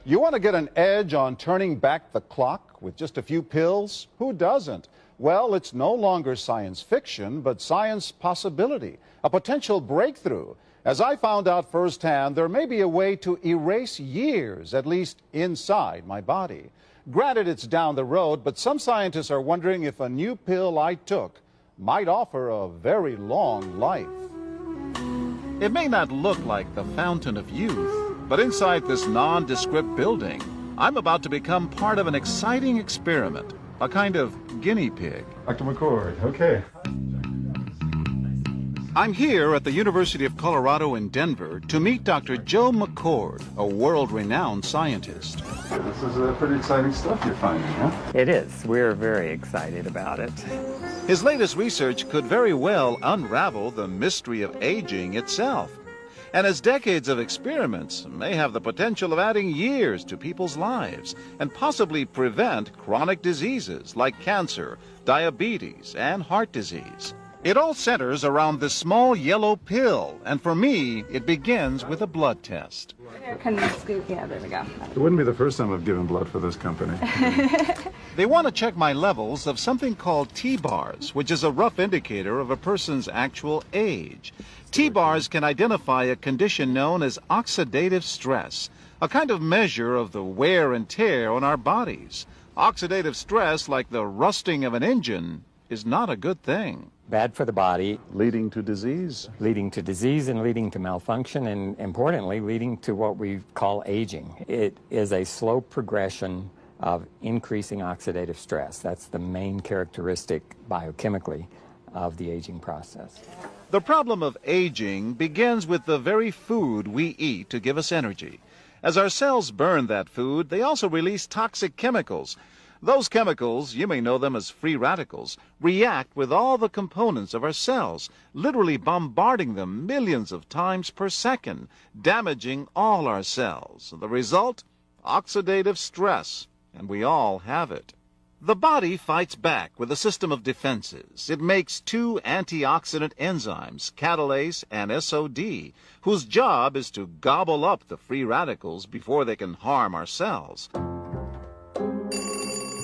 You want to get an edge on turning back the clock with just a few pills? Who doesn't? Well, it's no longer science fiction, but science possibility, a potential breakthrough. As I found out firsthand, there may be a way to erase years, at least inside my body. Granted, it's down the road, but some scientists are wondering if a new pill I took might offer a very long life. It may not look like the fountain of youth, but inside this nondescript building, I'm about to become part of an exciting experiment, a kind of guinea pig. Dr. McCord, okay. I'm here at the University of Colorado in Denver to meet Dr. Joe McCord, a world-renowned scientist. This is pretty exciting stuff you're finding, huh? It is. We're very excited about it. His latest research could very well unravel the mystery of aging itself. And his decades of experiments may have the potential of adding years to people's lives and possibly prevent chronic diseases like cancer, diabetes, and heart disease. It all centers around this small yellow pill, and for me, it begins with a blood test. Can you scoop? Yeah, there we go. It wouldn't be the first time I've given blood for this company. They want to check my levels of something called T-bars, which is a rough indicator of a person's actual age. T-bars can identify a condition known as oxidative stress, a kind of measure of the wear and tear on our bodies. Oxidative stress, like the rusting of an engine, is not a good thing. Bad for the body. Leading to disease. Leading to disease and leading to malfunction, and importantly, leading to what we call aging. It is a slow progression of increasing oxidative stress. That's the main characteristic biochemically of the aging process. The problem of aging begins with the very food we eat to give us energy. As our cells burn that food, they also release toxic chemicals. Those chemicals, you may know them as free radicals, react with all the components of our cells, literally bombarding them millions of times per second, damaging all our cells. The result? Oxidative stress, and we all have it. The body fights back with a system of defenses. It makes two antioxidant enzymes, catalase and SOD, whose job is to gobble up the free radicals before they can harm our cells.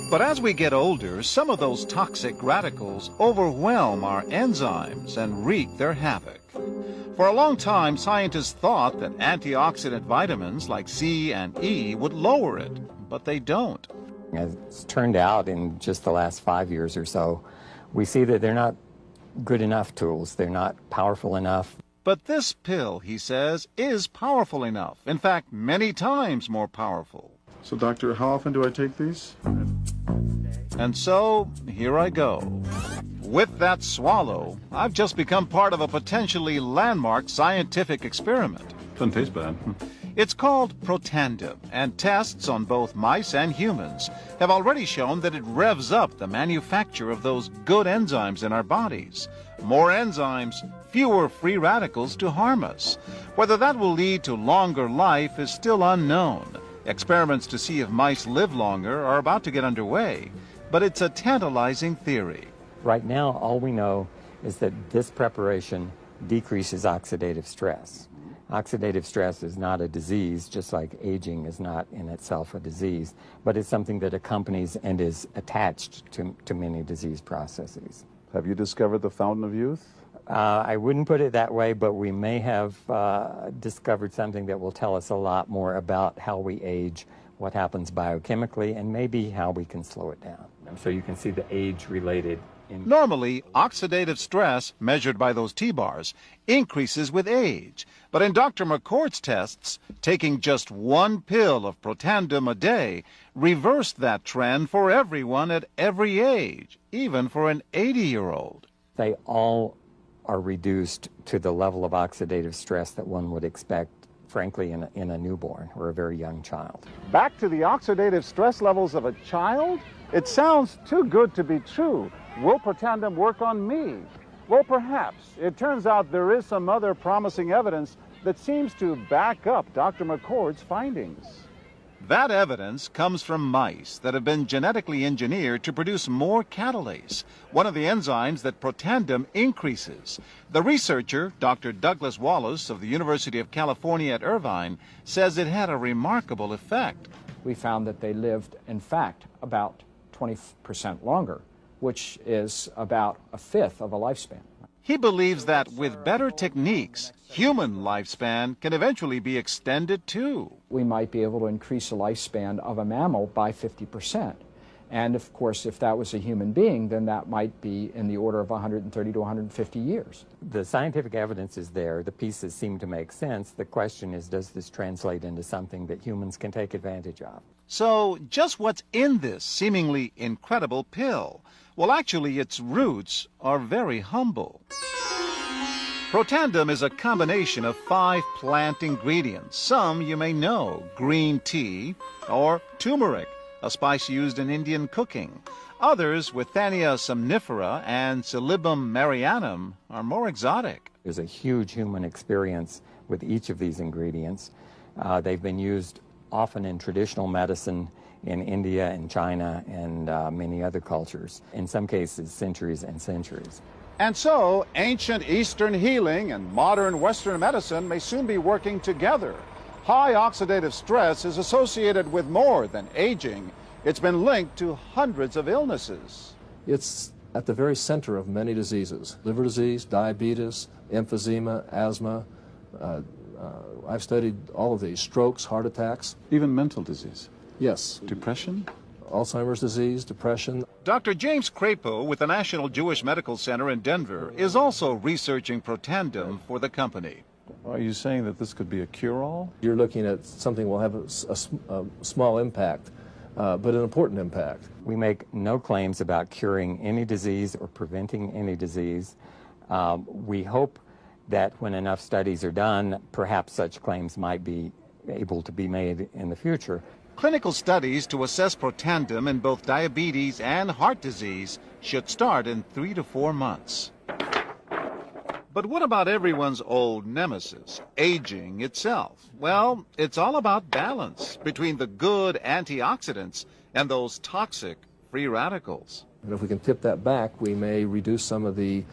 But as we get older, some of those toxic radicals overwhelm our enzymes and wreak their havoc. For a long time, scientists thought that antioxidant vitamins like C and E would lower it, but they don't. As it's turned out in just the last 5 years or so, we see that they're not good enough tools. They're not powerful enough. But this pill, he says, is powerful enough. In fact, many times more powerful. So, doctor, how often do I take these? And so, here I go. With that swallow, I've just become part of a potentially landmark scientific experiment. Doesn't taste bad. It's called Protandim, and tests on both mice and humans have already shown that it revs up the manufacture of those good enzymes in our bodies. More enzymes, fewer free radicals to harm us. Whether that will lead to longer life is still unknown. Experiments to see if mice live longer are about to get underway, but it's a tantalizing theory. Right now, all we know is that this preparation decreases oxidative stress. Oxidative stress is not a disease, just like aging is not in itself a disease, but it's something that accompanies and is attached to many disease processes. Have you discovered the fountain of youth? I wouldn't put it that way, but we may have discovered something that will tell us a lot more about how we age, what happens biochemically, and maybe how we can slow it down. So you can see the age-related. Normally, oxidative stress, measured by those T-bars, increases with age. But in Dr. McCord's tests, taking just one pill of Protandim a day reversed that trend for everyone at every age, even for an 80-year-old. They all are reduced to the level of oxidative stress that one would expect, frankly, in a newborn or a very young child. Back to the oxidative stress levels of a child? It sounds too good to be true. Will Protandim work on me? Well, perhaps. It turns out there is some other promising evidence that seems to back up Dr. McCord's findings. That evidence comes from mice that have been genetically engineered to produce more catalase, one of the enzymes that Protandim increases. The researcher, Dr. Douglas Wallace of the University of California at Irvine, says it had a remarkable effect. We found that they lived, in fact, about 20% longer, which is about a fifth of a lifespan. He believes that with better techniques, human lifespan can eventually be extended too. We might be able to increase the lifespan of a mammal by 50%. And of course, if that was a human being, then that might be in the order of 130 to 150 years. The scientific evidence is there. The pieces seem to make sense. The question is, does this translate into something that humans can take advantage of? So, just what's in this seemingly incredible pill? Well, actually, its roots are very humble. Protandim is a combination of 5 plant ingredients. Some you may know: green tea or turmeric, a spice used in Indian cooking. Others, Withania somnifera and Silybum marianum, are more exotic. There's a huge human experience with each of these ingredients. They've been used often in traditional medicine in India and China and many other cultures, in some cases centuries and centuries. And so, ancient Eastern healing and modern Western medicine may soon be working together. High oxidative stress is associated with more than aging. It's been linked to hundreds of illnesses. It's at the very center of many diseases: liver disease, diabetes, emphysema, asthma. I've studied all of these: strokes, heart attacks. Even mental disease. Yes. Depression? Alzheimer's disease, depression. Dr. James Crapo with the National Jewish Medical Center in Denver is also researching Protandim for the company. Are you saying that this could be a cure-all? You're looking at something will have a small impact, but an important impact. We make no claims about curing any disease or preventing any disease. We hope that when enough studies are done, perhaps such claims might be able to be made in the future. Clinical studies to assess Protandim in both diabetes and heart disease should start in 3 to 4 months. But what about everyone's old nemesis, aging itself? Well, it's all about balance between the good antioxidants and those toxic free radicals. And if we can tip that back, we may reduce some of the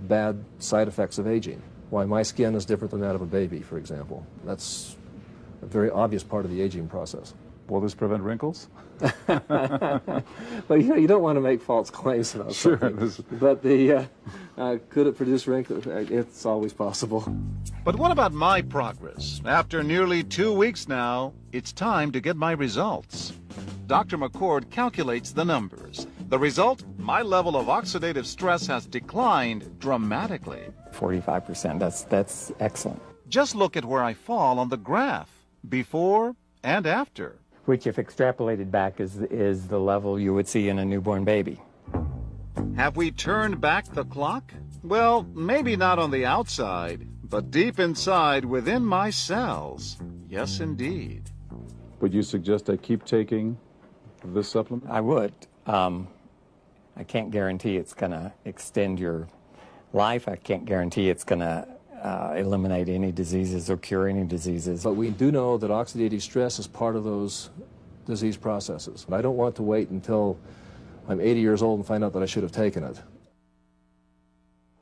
bad side effects of aging. Why my skin is different than that of a baby, for example. That's a very obvious part of the aging process. Will this prevent wrinkles? But you don't want to make false claims about something. But could it produce wrinkles? It's always possible. But what about my progress? After nearly 2 weeks now, it's time to get my results. Dr. McCord calculates the numbers. The result? My level of oxidative stress has declined dramatically. 45%, that's excellent. Just look at where I fall on the graph, before and after. Which, if extrapolated back, is the level you would see in a newborn baby. Have we turned back the clock? Well, maybe not on the outside, but deep inside within my cells. Yes, indeed. Would you suggest I keep taking this supplement? I would. I can't guarantee it's going to extend your life. I can't guarantee it's going to eliminate any diseases or cure any diseases. But we do know that oxidative stress is part of those disease processes. I don't want to wait until I'm 80 years old and find out that I should have taken it.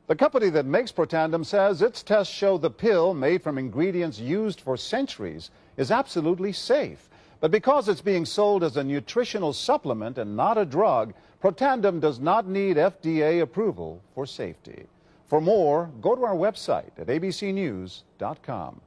The company that makes Protandim says its tests show the pill, made from ingredients used for centuries, is absolutely safe. But because it's being sold as a nutritional supplement and not a drug, Protandim does not need FDA approval for safety. For more, go to our website at abcnews.com.